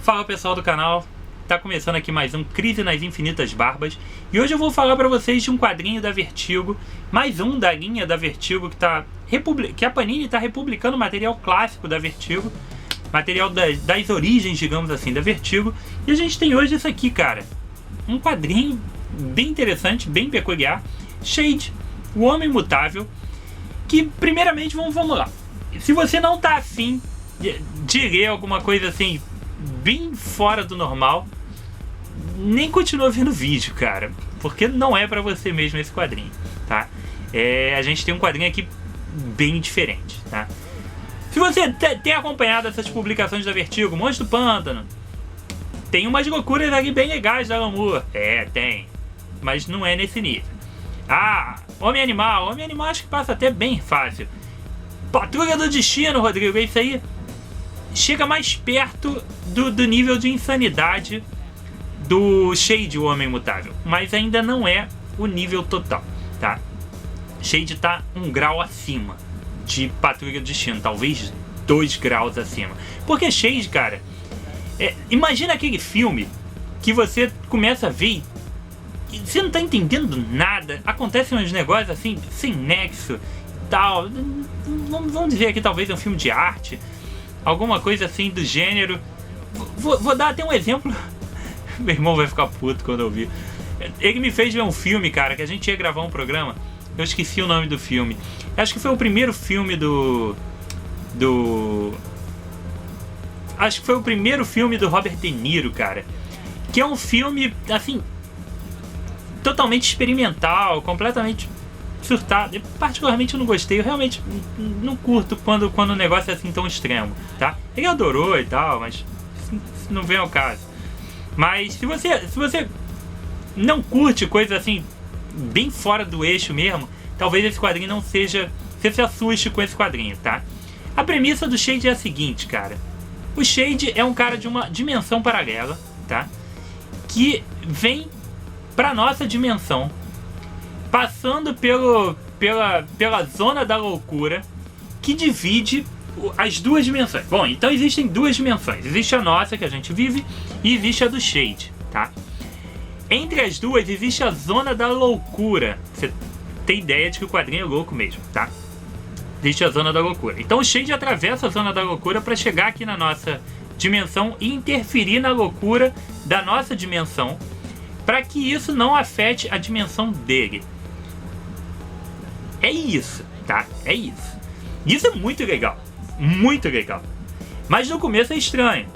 Fala pessoal do canal, tá começando aqui mais um Crise nas Infinitas Barbas. E hoje eu vou falar pra vocês de um quadrinho da Vertigo, mais um da linha da Vertigo que a Panini tá republicando material clássico da Vertigo, material das origens, digamos assim, da Vertigo. E a gente tem hoje isso aqui, cara, um quadrinho bem interessante, bem peculiar, Shade, o Homem Mutável, que primeiramente vamos lá. Se você não tá afim de ler alguma coisa assim bem fora do normal, nem continua vendo o vídeo, cara, porque não é pra você mesmo esse quadrinho, tá? A gente tem um quadrinho aqui bem diferente, tá? Se você tem acompanhado essas publicações da Vertigo, Monstro do Pântano, tem umas loucuras aqui bem legais da Alan Moore. Tem, mas não é nesse nível. Homem-Animal acho que passa até bem fácil. Patrulha do Destino, Rodrigo, é isso aí. Chega mais perto do nível de insanidade do Shade, o Homem Mutável, mas ainda não é o nível total, tá? Shade tá um grau acima de Patrulha do Destino, talvez 2 graus acima. Porque Shade, cara, imagina aquele filme que você começa a ver e você não tá entendendo nada, acontecem uns negócios assim, sem nexo e tal. Vamos dizer aqui, talvez um filme de arte, alguma coisa assim do gênero. Vou dar até um exemplo. Meu irmão vai ficar puto quando eu ouvir. Ele me fez ver um filme, cara, que a gente ia gravar um programa. Eu esqueci o nome do filme. Acho que foi o primeiro filme Acho que foi o primeiro filme do Robert De Niro, cara. Que é um filme, assim, totalmente experimental, completamente surtado. Eu particularmente não gostei, eu realmente não curto quando o negócio é assim tão extremo, tá? Ele adorou e tal, mas não vem ao caso. Mas se você não curte coisa assim bem fora do eixo mesmo, talvez esse quadrinho não seja, você se assuste com esse quadrinho, tá? A premissa do Shade é a seguinte, cara. O Shade é um cara de uma dimensão paralela, tá? Que vem pra nossa dimensão, passando pela zona da loucura que divide as duas dimensões. Bom, então existem duas dimensões. Existe a nossa, que a gente vive, e existe a do Shade, tá? Entre as duas existe a zona da loucura. Você tem ideia de que o quadrinho é louco mesmo, tá? Existe a zona da loucura. Então o Shade atravessa a zona da loucura para chegar aqui na nossa dimensão e interferir na loucura da nossa dimensão, para que isso não afete a dimensão dele. É isso, tá? É isso. Isso é muito legal. Muito legal. Mas no começo é estranho.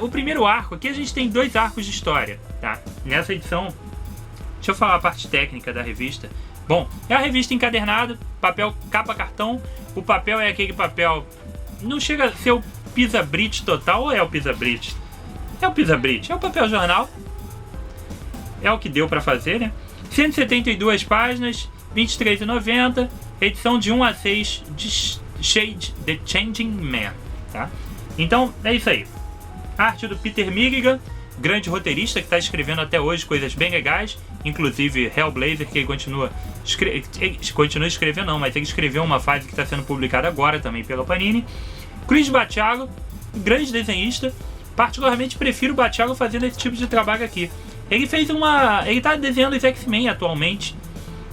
O primeiro arco, aqui a gente tem 2 arcos de história, tá? Nessa edição, deixa eu falar a parte técnica da revista. Bom, é a revista encadernada, papel capa cartão. O papel é aquele papel, não chega a ser o Pisa-Brit total, ou é o Pisa-Brit? É o Pisa-Brit, é o papel jornal. É o que deu pra fazer, né? 172 páginas, R$23,90, edição de 1 a 6 de Shade, The Changing Man, tá? Então, é isso aí. Arte do Peter Milligan, grande roteirista que está escrevendo até hoje coisas bem legais, inclusive Hellblazer, que ele continua escrevendo, não, mas ele escreveu uma fase que está sendo publicada agora também pela Panini. Chris Bachalo, grande desenhista, particularmente prefiro o Bachalo fazendo esse tipo de trabalho aqui. Ele tá desenhando os X-Men atualmente.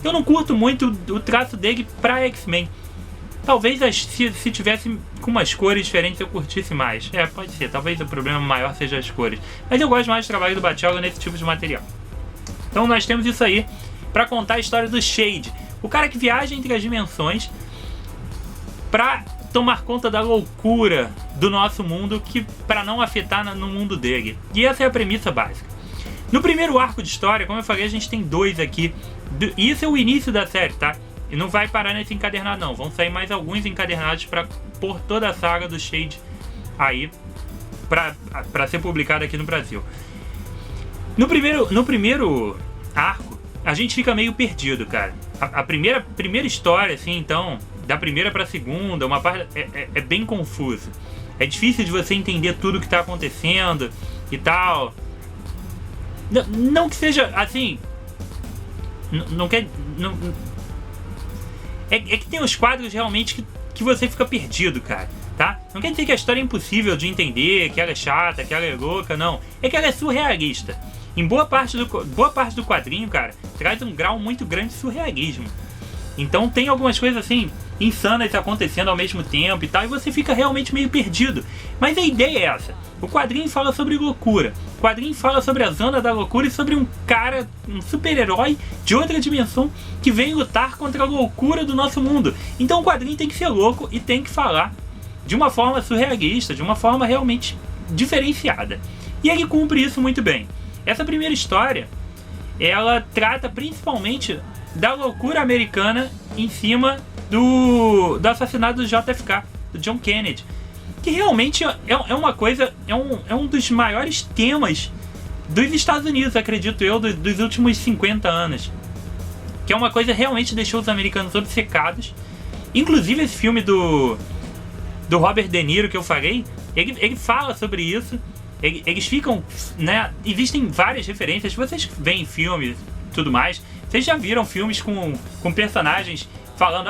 Eu não curto muito o traço dele pra X-Men. Talvez se tivesse com umas cores diferentes eu curtisse mais. Pode ser. Talvez o problema maior seja as cores. Mas eu gosto mais do trabalho do Bachalo nesse tipo de material. Então nós temos isso aí pra contar a história do Shade. O cara que viaja entre as dimensões pra tomar conta da loucura do nosso mundo, pra não afetar no mundo dele. E essa é a premissa básica. No primeiro arco de história, como eu falei, a gente tem 2 aqui. Isso é o início da série, tá? E não vai parar nesse encadernado, não. Vão sair mais alguns encadernados pra pôr toda a saga do Shade aí pra ser publicada aqui no Brasil. No primeiro arco, a gente fica meio perdido, cara. A primeira história, assim, então, da primeira pra segunda, uma parte é bem confuso. É difícil de você entender tudo que tá acontecendo e tal. Não que seja, assim... Não quer... É que tem os quadros realmente que você fica perdido, cara. tá? Não quer dizer que a história é impossível de entender, que ela é chata, que ela é louca, não. É que ela é surrealista. Em boa parte do quadrinho, cara, traz um grau muito grande de surrealismo. Então tem algumas coisas assim insanas acontecendo ao mesmo tempo e tal, e você fica realmente meio perdido. Mas a ideia é essa. O quadrinho fala sobre loucura. O quadrinho fala sobre a zona da loucura e sobre um cara, um super-herói de outra dimensão que vem lutar contra a loucura do nosso mundo. Então o quadrinho tem que ser louco e tem que falar de uma forma surrealista, de uma forma realmente diferenciada. E ele cumpre isso muito bem. Essa primeira história, ela trata principalmente da loucura americana em cima do assassinato do JFK, do John Kennedy, que realmente é uma coisa, é um dos maiores temas dos Estados Unidos, acredito eu, dos últimos 50 anos, que é uma coisa que realmente deixou os americanos obcecados. Inclusive esse filme do Robert De Niro que eu falei, ele fala sobre isso. Eles ficam, né, existem várias referências, vocês veem filmes e tudo mais, vocês já viram filmes com personagens falando,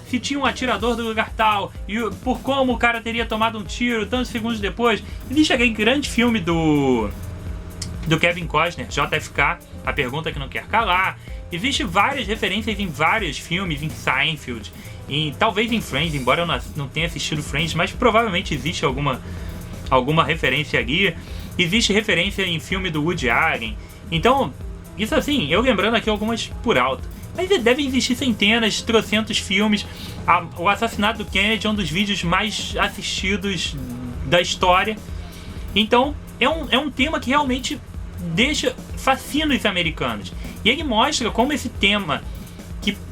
se tinha um atirador do lugar tal, e por como o cara teria tomado um tiro tantos segundos depois. Existe aquele grande filme do Kevin Costner, JFK, A Pergunta que Não Quer Calar. Existem várias referências em vários filmes, em Seinfeld, talvez em Friends, embora eu não tenha assistido Friends, mas provavelmente existe alguma referência ali. Existe referência em filme do Woody Allen. Então, isso assim, eu lembrando aqui algumas por alto. Mas devem existir centenas, trocentos filmes. O assassinato do Kennedy é um dos vídeos mais assistidos da história. Então, é um tema que realmente fascina os americanos. E ele mostra como esse tema,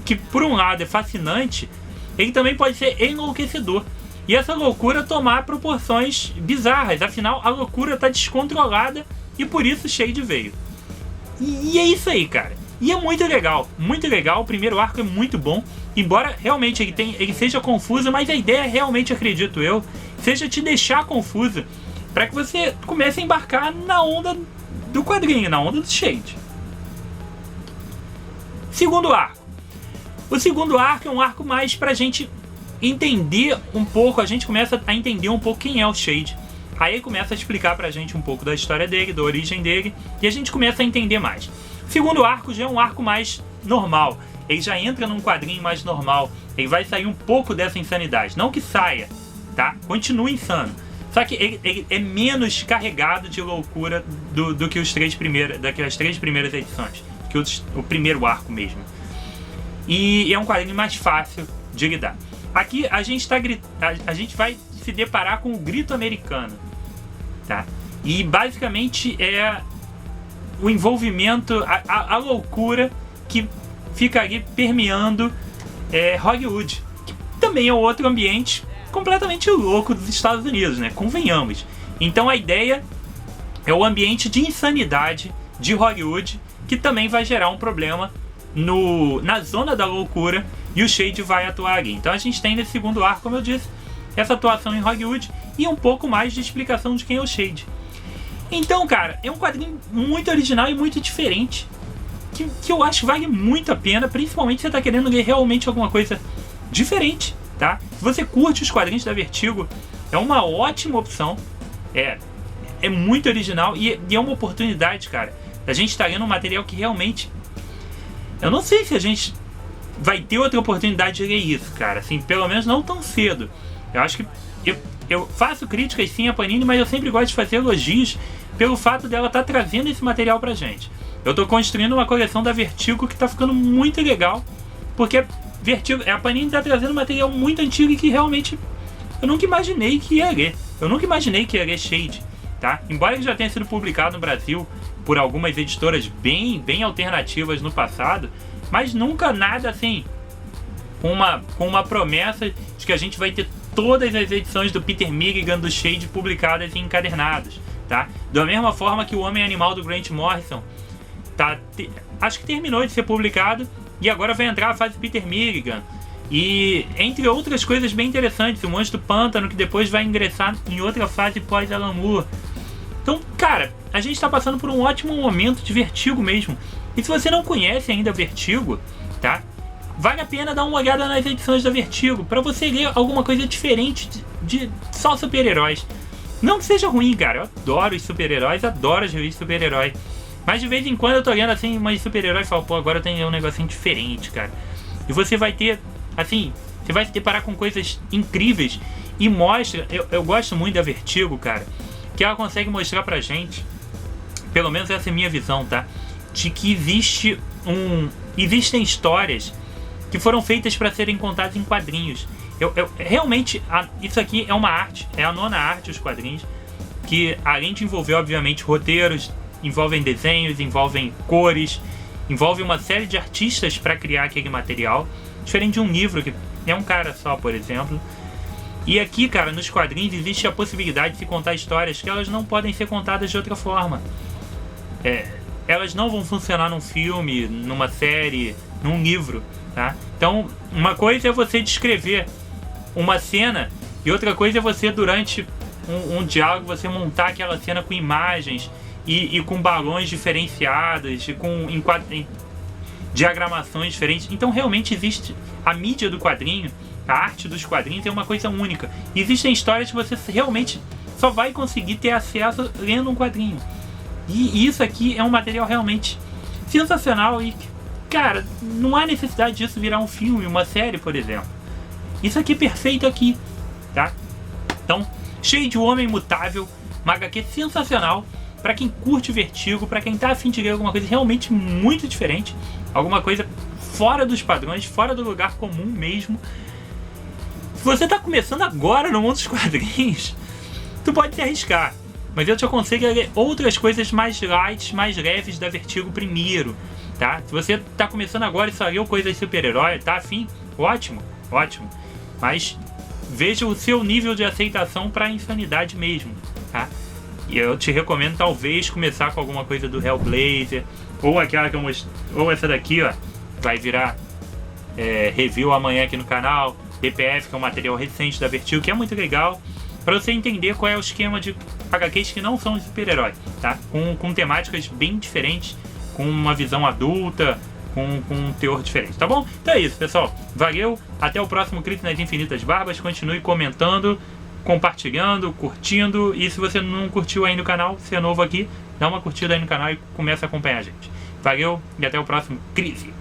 que por um lado é fascinante, ele também pode ser enlouquecedor. E essa loucura tomar proporções bizarras. Afinal, a loucura está descontrolada e por isso Shade veio. E é isso aí, cara. E é muito legal, muito legal. O primeiro arco é muito bom. Embora realmente ele seja confuso, mas a ideia realmente, acredito eu, seja te deixar confuso, para que você comece a embarcar na onda do quadrinho, na onda do Shade. Segundo arco. O segundo arco é um arco mais pra gente entender um pouco. A gente começa a entender um pouco quem é o Shade. Aí ele começa a explicar pra gente um pouco da história dele, da origem dele, e a gente começa a entender mais. O segundo arco já é um arco mais normal. Ele já entra num quadrinho mais normal. Ele vai sair um pouco dessa insanidade. Não que saia, tá? Continua insano. Só que ele é menos carregado de loucura do que as três primeiras edições. Que o primeiro arco mesmo. E é um quadrinho mais fácil de lidar. Aqui a gente vai se deparar com o grito americano, tá? E basicamente é o envolvimento, a loucura que fica ali permeando Hollywood, que também é outro ambiente completamente louco dos Estados Unidos, né? Convenhamos. Então a ideia é o ambiente de insanidade de Hollywood, que também vai gerar um problema na zona da loucura, e o Shade vai atuar ali. Então a gente tem nesse segundo arco, como eu disse, essa atuação em Hollywood e um pouco mais de explicação de quem é o Shade. Então, cara, é um quadrinho muito original e muito diferente, que eu acho que vale muito a pena, principalmente se você tá querendo ler realmente alguma coisa diferente, tá? Se você curte os quadrinhos da Vertigo, é uma ótima opção. É muito original e é uma oportunidade, cara, da gente estar lendo um material que realmente... Eu não sei se a gente vai ter outra oportunidade de ler isso, cara. Assim, pelo menos não tão cedo. Eu acho que... Eu faço críticas sim a Panini, mas eu sempre gosto de fazer elogios pelo fato dela estar trazendo esse material pra gente. Eu tô construindo uma coleção da Vertigo que tá ficando muito legal, porque a Panini tá trazendo material muito antigo e que realmente eu nunca imaginei que ia ler. Eu nunca imaginei que ia ler Shade, tá? Embora ele já tenha sido publicado no Brasil por algumas editoras bem alternativas no passado, mas nunca nada assim com uma promessa de que a gente vai ter todas as edições do Peter Milligan do Shade publicadas em encadernados, tá? Da mesma forma que o Homem Animal do Grant Morrison acho que terminou de ser publicado e agora vai entrar a fase Peter Milligan, e entre outras coisas bem interessantes, o Monstro do Pântano, que depois vai ingressar em outra fase pós Alan Moore. Então, cara, a gente está passando por um ótimo momento de Vertigo mesmo. E se você não conhece ainda Vertigo, tá? Vale a pena dar uma olhada nas edições da Vertigo, para você ler alguma coisa diferente de só super-heróis. Não que seja ruim, cara. Eu adoro os super-heróis, adoro as revistas de super-herói. Mas de vez em quando eu tô lendo assim umas super-heróis e falo, pô, agora eu tenho um negocinho diferente, cara. E você vai ter, assim, você vai se deparar com coisas incríveis. E mostra, eu gosto muito da Vertigo, cara, que ela consegue mostrar pra gente, pelo menos essa é a minha visão, tá? De que existem histórias que foram feitas para serem contadas em quadrinhos. Realmente, isso aqui é uma arte, é a nona arte, os quadrinhos, que além de envolver, obviamente, roteiros, envolvem desenhos, envolvem cores, envolve uma série de artistas para criar aquele material, diferente de um livro que é um cara só, por exemplo. E aqui, cara, nos quadrinhos existe a possibilidade de se contar histórias que elas não podem ser contadas de outra forma. Elas não vão funcionar num filme, numa série, num livro, tá? Então, uma coisa é você descrever uma cena e outra coisa é você, durante um diálogo, você montar aquela cena com imagens e com balões diferenciados, e com diagramações diferentes. Então, realmente existe a mídia do quadrinho, a arte dos quadrinhos é uma coisa única. E existem histórias que você realmente só vai conseguir ter acesso lendo um quadrinho. E isso aqui é um material realmente sensacional e, cara, não há necessidade disso virar um filme, uma série, por exemplo. Isso aqui é perfeito aqui, tá? Então, Shade, o Homem Imutável, uma HQ sensacional pra quem curte Vertigo, pra quem tá afim de ler alguma coisa realmente muito diferente, alguma coisa fora dos padrões, fora do lugar comum mesmo. Se você tá começando agora no mundo dos quadrinhos, tu pode se arriscar. Mas eu te aconselho a ler outras coisas mais light, mais leves da Vertigo primeiro, tá? Se você tá começando agora e só leu coisas de super-herói, tá afim? Ótimo, ótimo. Mas veja o seu nível de aceitação pra insanidade mesmo, tá? E eu te recomendo talvez começar com alguma coisa do Hellblazer, ou aquela que eu mostrei, ou essa daqui, ó, vai virar review amanhã aqui no canal, DPF, que é um material recente da Vertigo, que é muito legal, para você entender qual é o esquema de HQs que não são de super-herói, tá? Com temáticas bem diferentes, com uma visão adulta, com um teor diferente, tá bom? Então é isso, pessoal. Valeu, até o próximo Crise nas Infinitas Barbas. Continue comentando, compartilhando, curtindo. E se você não curtiu ainda o canal, se é novo aqui, dá uma curtida aí no canal e começa a acompanhar a gente. Valeu e até o próximo Crise.